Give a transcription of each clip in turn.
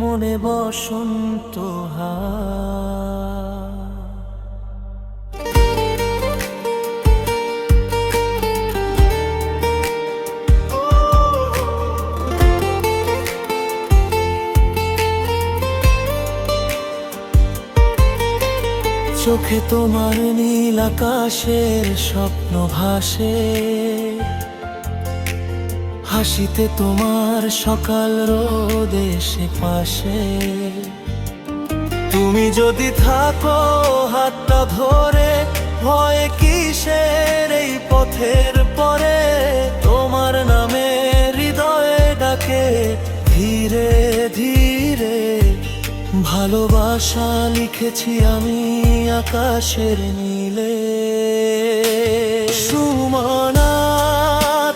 মনে বসন্ত হাওয়া। চোখে তোমার নীল আকাশের স্বপ্ন ভাসে, হাসিতে তোমার সকাল রোদ এসে পাশে। তুমি যদি থাকো হাতটা ধরে, ভয় কিসের এই পথের পরে। তোমার নামে হৃদয়ে ডাকে ধীরে ধীরে, ভালোবাসা লিখেছি আমি আকাশের নীলে। সুমনা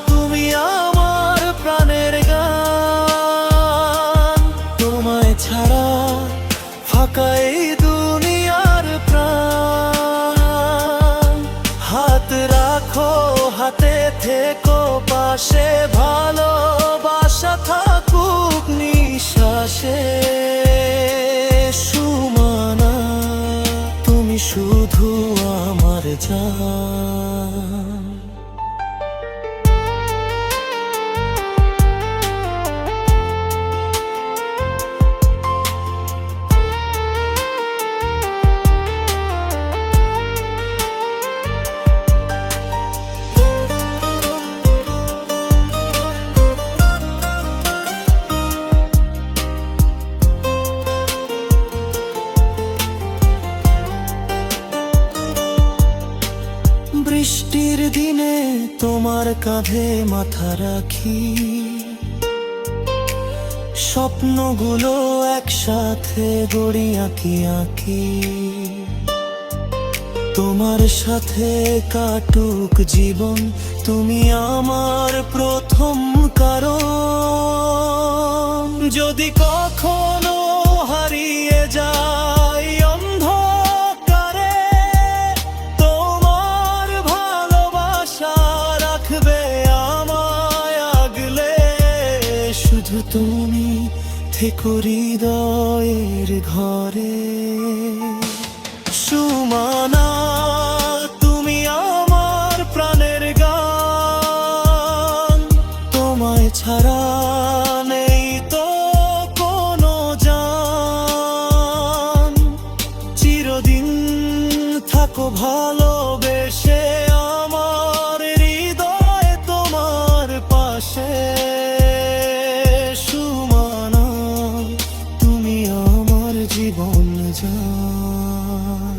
তুমি আমার প্রাণের গান, তোমায় ছাড়া ফাঁকা এই দুনিয়ার প্রাণ। হাত রাখো হাতে থেকো পাশে, ভালোবাসা থাকুক নিঃশ্বাসে। সুমনা তুমি শুধু আমার জান। বৃষ্টির দিনে তোমার কাঁধে মাথা রাখি, স্বপ্নগুলো একসাথে গড়ি আঁকি আঁকি। তোমার সাথে কাটুক জীবন, তুমি আমার প্রথম কারণ। যদি কখনো হারিয়ে যাই অন্ধকারে, তোমার ভালোবাসা রাখবে আমায় আগলে। শুধু তুমি থেকো হৃদয়ের ঘরে। সুমনা তুমি আমার প্রাণের গান, তোমায় ছাড়া নেই তো কোনো জান। চিরদিন থাকো ভালোবেসে আমার হৃদয়ে তোমার পাশে। সুমনা তুমি আমার জীবন জান।